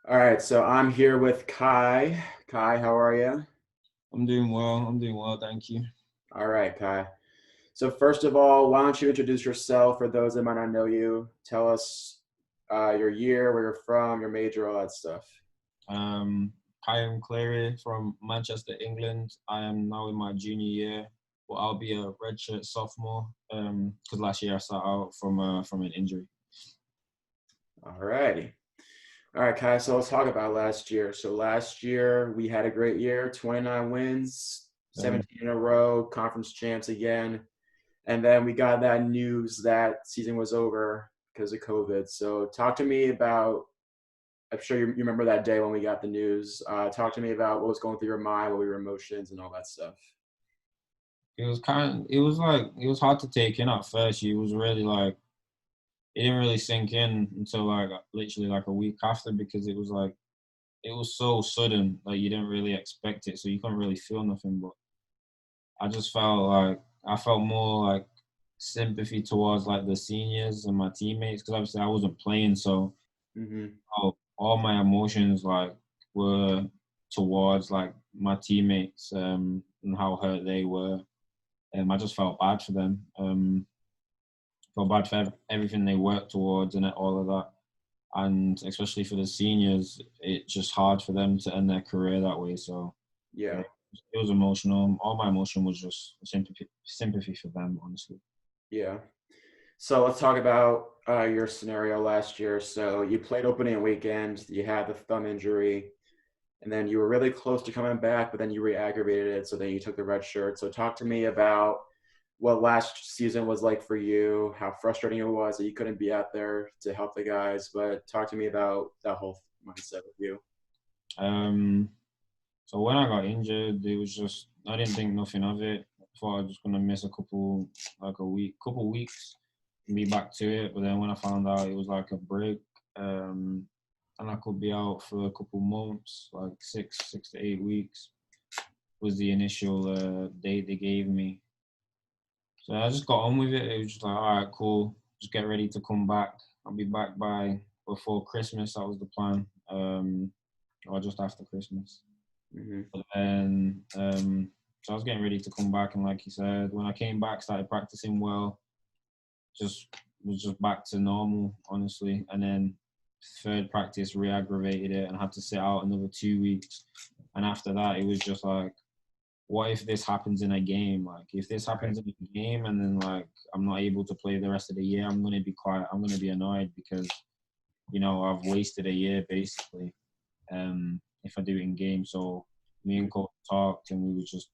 All right, so I'm here with Kai. Kai, how are you? I'm doing well. I'm doing well, thank you. All right, Kai. So first of all, why don't you introduce yourself for those that might not know you? Tell us your year, where you're from, your major, all that stuff. Kai Cleary from Manchester, England. I am now in my junior year, but I'll be a redshirt sophomore. Because last year I sat out from an injury. All righty. All right, Kai, so let's talk about last year. So last year we had a great year, 29 wins, Um, 17 in a row, conference champs again. And then we got that news that season was over because of COVID. So talk to me about I'm sure you remember that day when we got the news. Talk to me about what was going through your mind, what were your emotions, and all that stuff. it was hard to take in at first. It was really like it didn't really sink in until like literally like a week after because it was so sudden, like you didn't really expect it, so you couldn't really feel nothing. But I just felt like I felt more like sympathy towards like the seniors and my teammates because obviously I wasn't playing, so Hmm. all my emotions like were towards like my teammates and how hurt they were. I just felt bad for them. Felt bad for everything they worked towards and all of that. And especially for the seniors, it's just hard for them to end their career that way. So yeah, Yeah, it was emotional. All my emotion was just sympathy for them, honestly. yeah. So let's talk about your scenario last year. So you played opening weekend, you had the thumb injury, and then you were really close to coming back, but then you re-aggravated it. So then you took the red shirt. So talk to me about what last season was like for you, how frustrating it was that you couldn't be out there to help the guys. But talk to me about that whole mindset with you. Um, so when I got injured, it was just I didn't think nothing of it. I thought I was just gonna miss couple weeks, and be back to it. But then when I found out it was like a break, and I could be out for a couple months, like 6 to 8 weeks was the initial date they gave me. So I just got on with it. It was just like, all right, cool. Just get ready to come back. I'll be back by before Christmas. That was the plan, or just after Christmas. Hmm. But then, so I was getting ready to come back, and like you said, when I came back, started practicing well. Just was just back to normal, honestly. And then third practice re-aggravated it, and I had to sit out another 2 weeks. And after that, it was just like, what if this happens in a game? Like, if this Right. happens in a game, and then like I'm not able to play the rest of the year, I'm gonna be quiet. I'm gonna be annoyed because I've wasted a year basically. If I do it in game. So me and Cole talked, and we were just.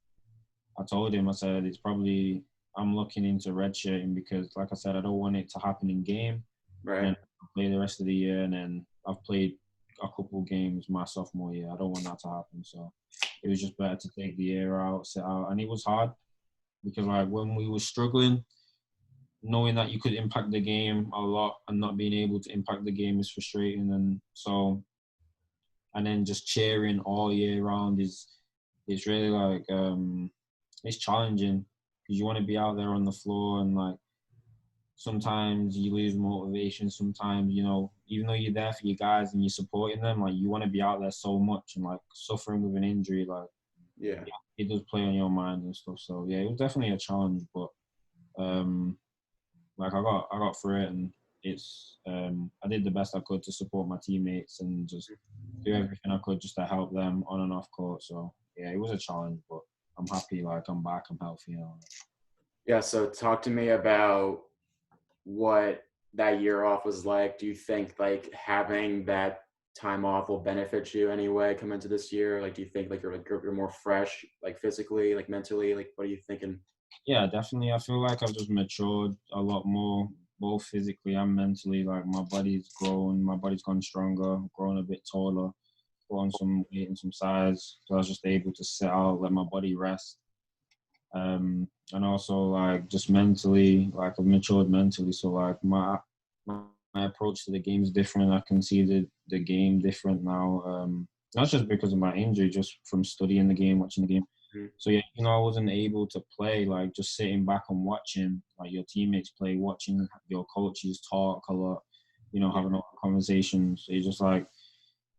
I told him, I said it's probably I'm looking into redshirting because, like I said, I don't want it to happen in game, and Right. then play the rest of the year, and then I've played a couple games my sophomore year. I don't want that to happen. So it was just better to take the year out, sit out, and it was hard because like when we were struggling, knowing that you could impact the game a lot and not being able to impact the game is frustrating, and so and then just cheering all year round is it's really like it's challenging because you want to be out there on the floor and like sometimes you lose motivation. Sometimes even though you're there for your guys and you're supporting them, like you want to be out there so much and like suffering with an injury, like Yeah. yeah, it does play on your mind and stuff. So yeah, it was definitely a challenge, but um, like I got through it and it's I did the best I could to support my teammates and just do everything I could just to help them on and off court. So yeah, it was a challenge, but I'm happy. Like I'm back. I'm healthy. Yeah. So talk to me about what that year off was like. Do you think like having that time off will benefit you anyway come into this year? Like, do you think like you're more fresh, like physically, like mentally? Like, what are you thinking? Yeah, definitely. I feel like I've just matured a lot more, both physically and mentally. Like my body's grown, my body's gone stronger, grown a bit taller, put on some weight and some size. So I was just able to sit out, let my body rest. And also like just mentally, like I've matured mentally. So like my approach to the game is different. I can see the game different now. Not just because of my injury, just from studying the game, watching the game. Mhm. So yeah, I wasn't able to play like just sitting back and watching like your teammates play, watching your coaches talk a lot, Yeah. having a lot of conversations. It's just like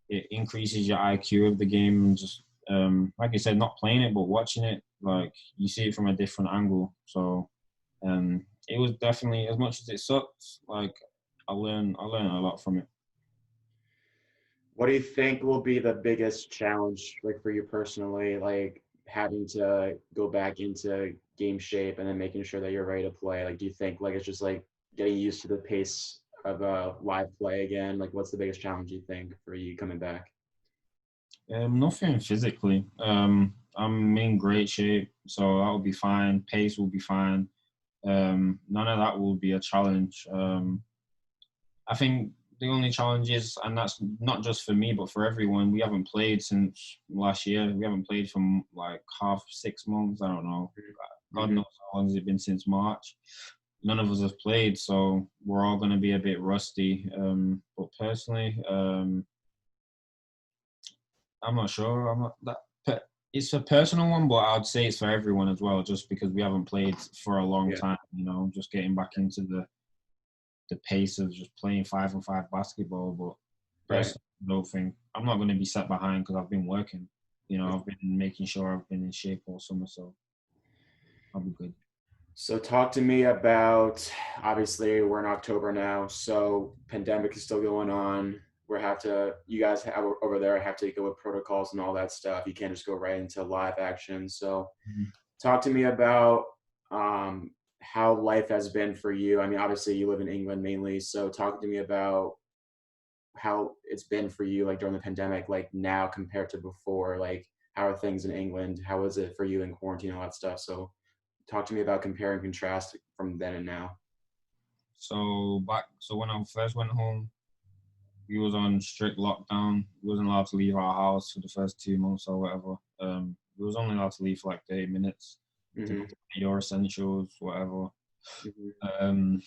it increases your IQ of the game, and just like I said, not playing it but watching it, like you see it from a different angle. So it was definitely, as much as it sucks, like I learned a lot from it. What do you think will be the biggest challenge, like for you personally, like having to go back into game shape and then making sure that you're ready to play? Like, do you think like it's just like getting used to the pace of live play again? Like, what's the biggest challenge you think for you coming back? Nothing physically. I'm in great shape, so that will be fine. Pace will be fine. None of that will be a challenge. I think the only challenge is, and that's not just for me, but for everyone, we haven't played since last year. We haven't played for like half 6 months. I don't know. God Mm-hmm. knows how long has it been since March. None of us have played, so we're all going to be a bit rusty. But personally, I'm not sure. I'm not that. It's a personal one, but I'd say it's for everyone as well, just because we haven't played for a long Yeah. time. Just getting back into the pace of just playing 5-on-5 basketball. But Right. personally, I don't think I'm not going to be set behind because I've been working. I've been making sure I've been in shape all summer, so I'll be good. So talk to me about, obviously we're in October now, so pandemic is still going on. You guys have over there have to go with protocols and all that stuff. You can't just go right into live action. So Mhm. talk to me about how life has been for you. I mean, obviously you live in England mainly, so talk to me about how it's been for you, like during the pandemic, like now compared to before. Like, how are things in England? How is it for you in quarantine, all that stuff? So talk to me about compare and contrast from then and now. So when I first went home, we was on strict lockdown. We wasn't allowed to leave our house for the first 2 months or whatever. We was only allowed to leave for like 30 minutes to go Mm-hmm. to your essentials, whatever. Mm-hmm. Um,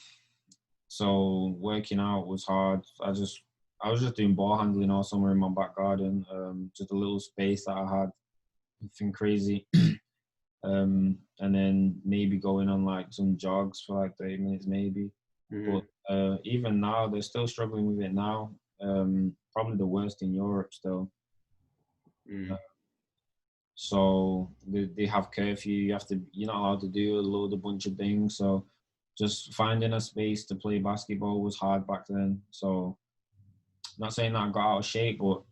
so working out was hard. I was just doing ball handling all summer in my back garden. Just a little space that I had. Nothing crazy. And then maybe going on like some jogs for like 30 minutes maybe. Mm-hmm. But even now, they're still struggling with it now. Probably the worst in Europe still. Mm-hmm. So they have curfew. You're not allowed to do a bunch of things. So just finding a space to play basketball was hard back then. So not saying that I got out of shape, but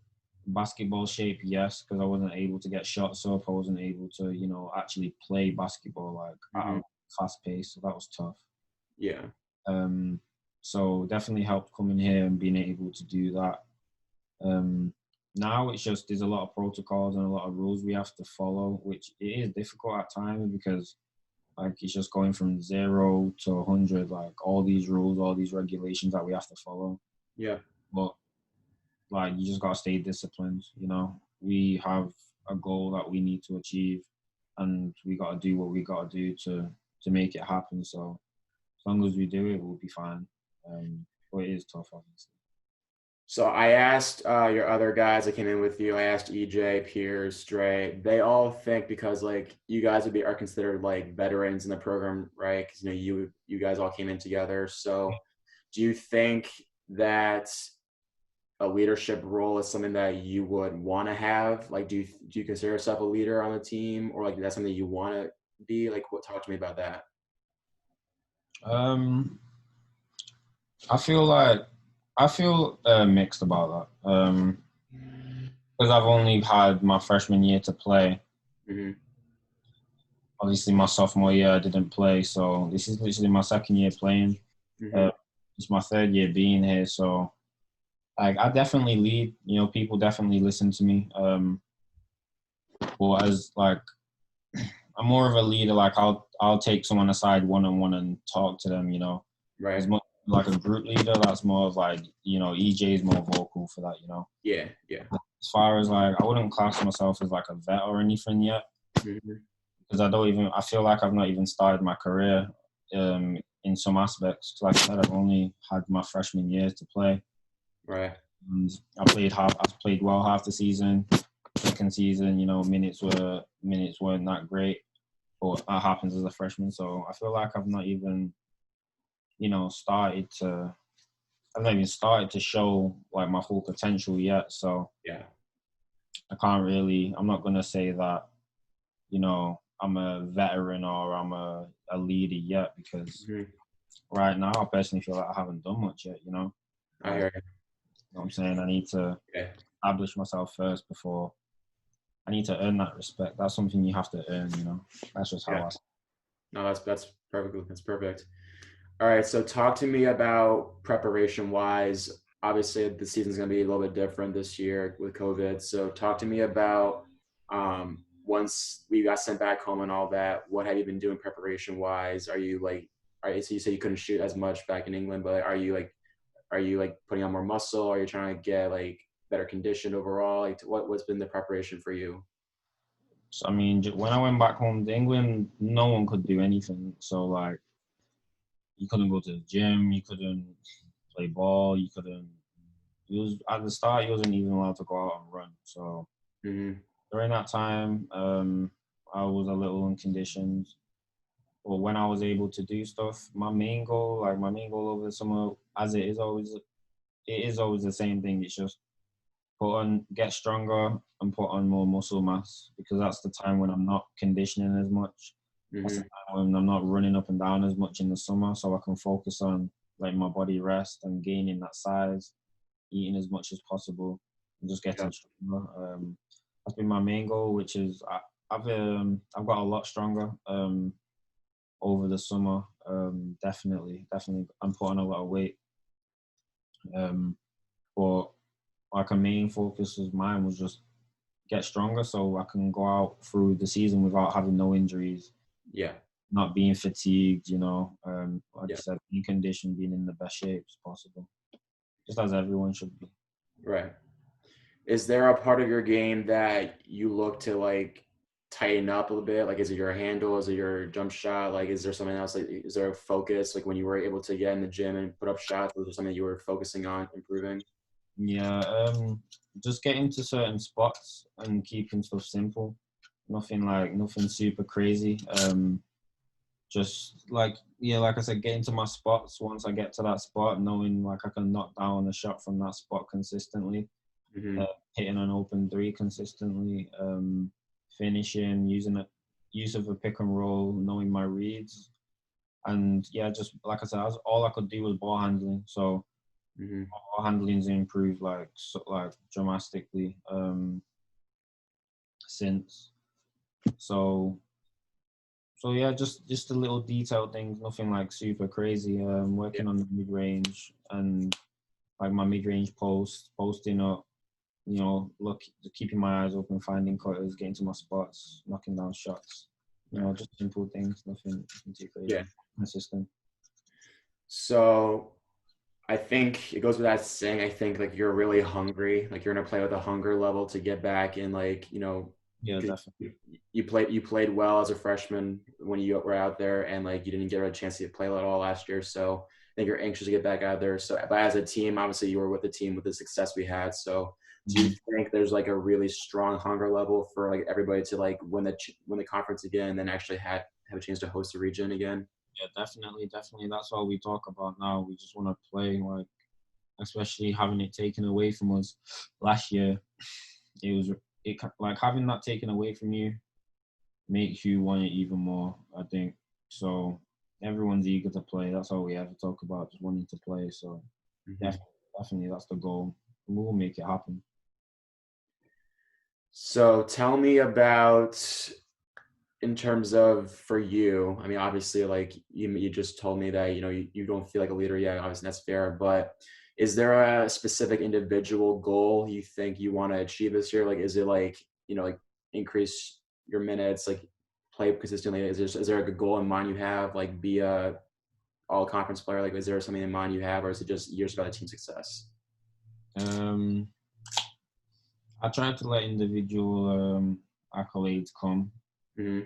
basketball shape, yes, because I wasn't able to get shots up. I wasn't able to, actually play basketball like at Mm-hmm. a fast pace. So that was tough. Yeah. Um, so definitely helped coming here and being able to do that. Um, Now it's just there's a lot of protocols and a lot of rules we have to follow, which it is difficult at times because like it's just going from 0 to 100, like all these rules, all these regulations that we have to follow. Yeah. But like you just gotta stay disciplined. We have a goal that we need to achieve, and we gotta do what we gotta do to make it happen. So as long as we do it, we'll be fine. But it is tough, obviously. So I asked your other guys that came in with you. I asked EJ, Piers, Dre. They all think because like you guys are considered like veterans in the program, right? Because you guys all came in together. So do you think that a leadership role is something that you would want to have? Like, do you consider yourself a leader on the team, or like that's something you want to be? Like, talk to me about that. Um, I feel mixed about that. Because I've only had my freshman year to play. Mm-hmm. Obviously, my sophomore year I didn't play, so this is literally my second year playing. Mm-hmm. Uh, it's my third year being here, so like I definitely lead. People definitely listen to me. But as like I'm more of a leader. Like I'll take someone aside one on one and talk to them. As Right. much like a group leader, that's more of like EJ is more vocal for that. Yeah. Yeah. As far as like I wouldn't class myself as like a vet or anything yet Mm-hmm. because I feel like I've not even started my career in some aspects. Like I said, I've only had my freshman years to play. Right. And I played well half the season. Second season, minutes weren't that great, but that happens as a freshman. So I feel like I've not even, started to I've not even started to show like my full potential yet. So Yeah. I'm not gonna say that, I'm a veteran or I'm a leader yet, because Mhm. right now I personally feel like I haven't done much yet, I Like, hear you. you know what I'm saying? I need to Okay. establish myself first before I need to earn that respect. That's something you have to earn, That's just Yeah. how I. No, that's perfect. That's perfect. All right. So talk to me about preparation wise. Obviously, the season's going to be a little bit different this year with COVID. So talk to me about once we got sent back home and all that. What have you been doing preparation wise? Are you like, so you said you couldn't shoot as much back in England, but are you like putting on more muscle? Are you trying to get like better conditioned overall? Like, what's been the preparation for you? So, I mean, when I went back home to England, no one could do anything. So like, you couldn't go to the gym, you couldn't play ball, you couldn't. You was at the start, you wasn't even allowed to go out and run. So Mm-hmm. during that time, I was a little unconditioned. But when I was able to do stuff, my main goal over the summer, as it is always the same thing. It's just get stronger and put on more muscle mass, because that's the time when I'm not conditioning as much. That's the Mm-hmm. time when I'm not running up and down as much in the summer, so I can focus on letting my body rest and gaining that size, eating as much as possible, and just Yeah. getting stronger. That's been my main goal, which is I've got a lot stronger over the summer. Definitely, I'm putting a lot of weight. Um, but like a main focus of mine was just get stronger so I can go out through the season without having no injuries, Yeah. not being fatigued, like I Yeah. said, being conditioned, being in the best shape as possible, just as everyone should be. Right. Is there a part of your game that you look to like tighten up a little bit? Like, is it your handle? Is it your jump shot? Like, is there something else? Like, is there a focus? Like, when you were able to get in the gym and put up shots, was there something you were focusing on improving? Yeah, just getting to certain spots and keeping stuff simple. Nothing super crazy. Just like, yeah, like I said, getting to my spots. Once I get to that spot, knowing like I can knock down a shot from that spot consistently, Mm-hmm. hitting an open three consistently, finishing, use of a pick and roll, knowing my reads, and yeah, just like I said, all I could do was ball handling. So Mm-hmm. ball handling's improved like dramatically since. So yeah, just the little detailed things, nothing like super crazy. Yeah. Working on the mid range and like my mid range posting up, look, keeping my eyes open, finding cutters, getting to my spots, knocking down shots. Just simple things, nothing too Yeah. crazy. Consistent. So I think it goes without saying. I think like you're really hungry. Like you're gonna play with a hunger level to get back in. Like Yeah, 'cause definitely. you played well as a freshman when you were out there, and like you didn't get a chance to play at all last year. So I think you're anxious to get back out there. So, but as a team, obviously you were with the team with the success we had. So do you Mhm. think there's like a really strong hunger level for like everybody to like win the conference again, and then actually have a chance to host the region again? Yeah, definitely. That's all we talk about now. We just want to play, like, especially having it taken away from us last year. It was like having that taken away from you makes you want it even more, I think. So everyone's eager to play. That's all we ever talk about, just wanting to play. So Mhm. definitely that's the goal. We will make it happen. So tell me about in terms of for you. I mean, obviously, like you just told me that you don't feel like a leader yet. Obviously, that's fair. But is there a specific individual goal you think you want to achieve this year? Like, is it like like increase your minutes, like play consistently? Is there a good goal in mind you have? Like, be a all conference player? Like, is there something in mind you have, or is it just you're just about the team success? Um, I try to let individual accolades come. Mm-hmm.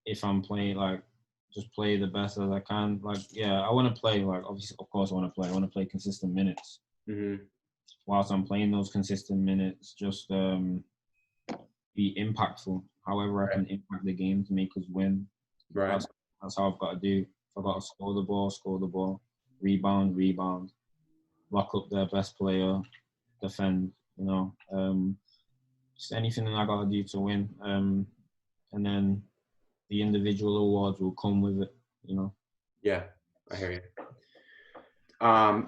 If I'm playing, like, just play the best as I can. Like, yeah, I want to play. Like, obviously, of course, I want to play. I want to play consistent minutes. Mm-hmm. Whilst I'm playing those consistent minutes, just be impactful. However, I Right. can impact the game to make us win. Right. That's how I've got to do. If I've got to score the ball, rebound. lock up their best player, defend. Just anything that I got to do to win. And then the individual awards will come with it. Yeah, I hear you.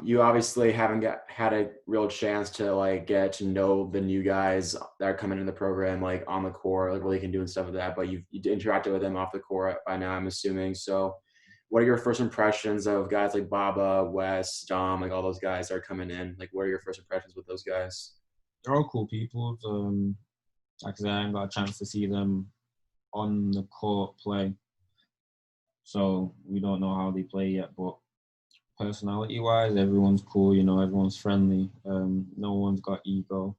You obviously haven't had a real chance to like get to know the new guys that are coming in the program, like on the court, like what they can do and stuff like that. But you interacted with them off the court by now, I'm assuming. So, what are your first impressions of guys like Baba, Wes, Dom, like all those guys that are coming in? Like, what are your first impressions with those guys? They're all cool people. Like I said, I haven't got a chance to see them on the court play, so we don't know how they play yet. But personality-wise, everyone's cool. Everyone's friendly. No one's got ego,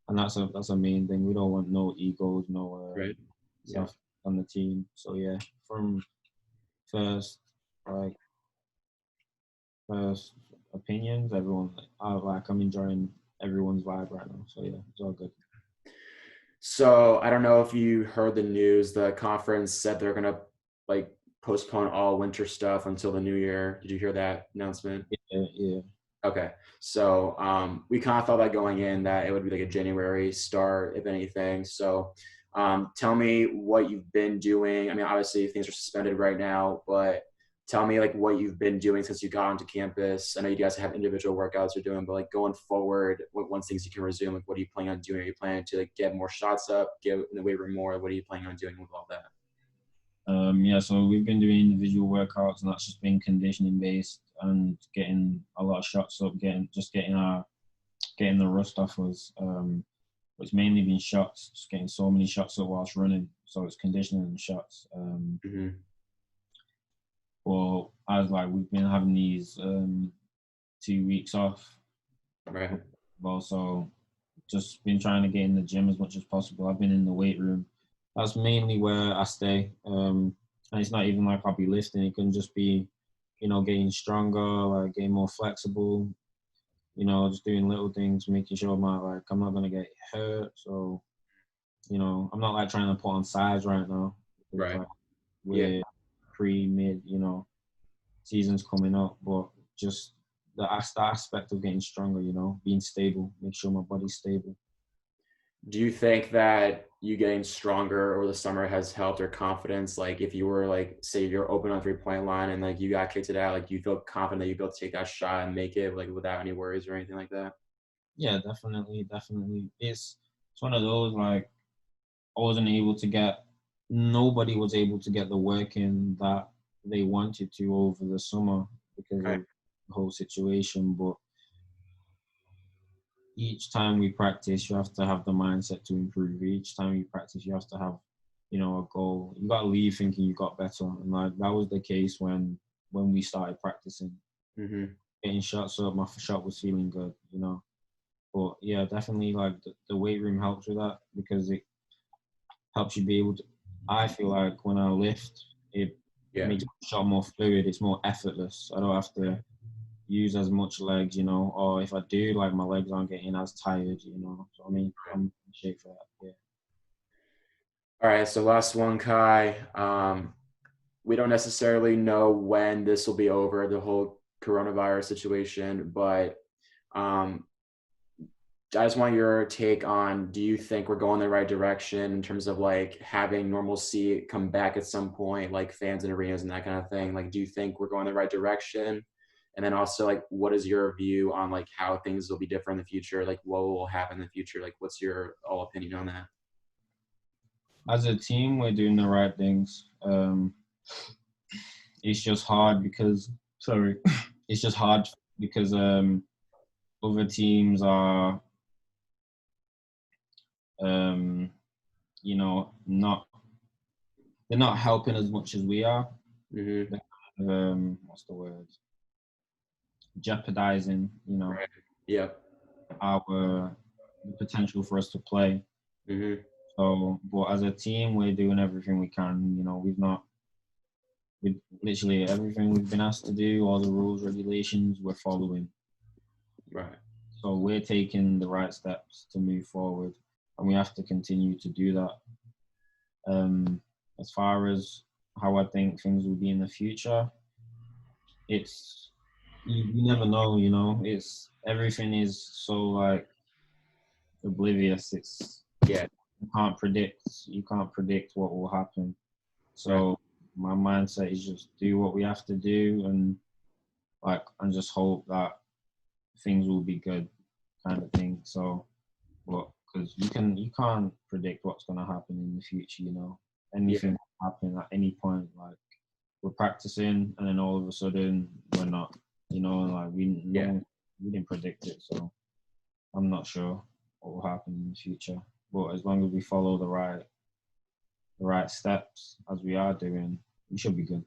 and that's a main thing. We don't want no egos, no Right. stuff on the team. So yeah, from first first opinions, everyone I'm enjoying everyone's vibe right now. So yeah, it's all good. So I don't know if you heard the news. The conference said they're gonna like postpone all winter stuff until the new year. Did you hear that announcement? Yeah. Okay. So we kind of thought that going in that it would be like a January start, if anything. So tell me what you've been doing. I mean, obviously things are suspended right now, but tell me like what you've been doing since you got onto campus. I know you guys have individual workouts you're doing, but like going forward, once things you can resume, like what are you planning on doing? Are you planning to like get more shots up, get in the weight room more? What are you planning on doing with all that? Yeah, so we've been doing individual workouts, and that's just been conditioning based and getting a lot of shots up, getting the rust off us. It's mainly been shots, just getting so many shots up whilst running. So it's conditioning and shots. But as we've been having these 2 weeks off, Right. I've also just been trying to get in the gym as much as possible. I've been in the weight room. That's mainly where I stay. And it's not even like I'll be lifting. It can just be, getting stronger, getting more flexible, just doing little things, making sure I'm not going to get hurt. So, I'm not trying to put on size right now. Because, Right. Yeah. we're mid, season's coming up. But just the aspect of getting stronger, being stable, make sure my body's stable. Do you think that you getting stronger over the summer has helped your confidence? Like if you were like, say you're open on 3-point line and like you got kicked it out, like do you feel confident that you'd be able to take that shot and make it like without any worries or anything like that? Yeah, definitely. It's one of those I wasn't able to get. Nobody was able to get the work in that they wanted to over the summer because Right. of the whole situation. But each time we practice, you have to have the mindset to improve. Each time you practice, you have to have, a goal. You got to leave thinking you got better, and that was the case when we started practicing. Mm-hmm. Getting shots up, my shot was feeling good, But yeah, definitely the weight room helps with that because it helps you be able to. I feel like when I lift, it Yeah. makes the shot more fluid. It's more effortless. I don't have to use as much legs, or if I do, my legs aren't getting as tired, So I'm in shape for that. Yeah. All right. So last one, Kai. We don't necessarily know when this will be over, the whole coronavirus situation, but I just want your take on, do you think we're going the right direction in terms of like having normalcy come back at some point, like fans in arenas and that kind of thing? Like, do you think we're going the right direction? And then also like, what is your view on like how things will be different in the future? Like what will happen in the future? Like, what's your all opinion on that? As a team, we're doing the right things. It's just hard because it's just hard because other teams are not they're not helping as much as we are. Mm-hmm. What's the word? Jeopardizing, Right. Yeah. our the potential for us to play. Mm-hmm. So, but as a team, we're doing everything we can. With literally everything we've been asked to do, all the rules, regulations, we're following. Right. So we're taking the right steps to move forward, and we have to continue to do that. As far as how I think things will be in the future, it's you never know, you know. It's everything is so like oblivious. It's Yeah, you can't predict what will happen. right. So my mindset is just do what we have to do and just hope that things will be good kind of thing. So but because you can't predict what's gonna happen in the future, you know. Yeah, Anything can happen at any point. Like we're practicing and then all of a sudden we're not. You know, like yeah, we didn't predict it, so I'm not sure what will happen in the future. But as long as we follow the right steps as we are doing, we should be good.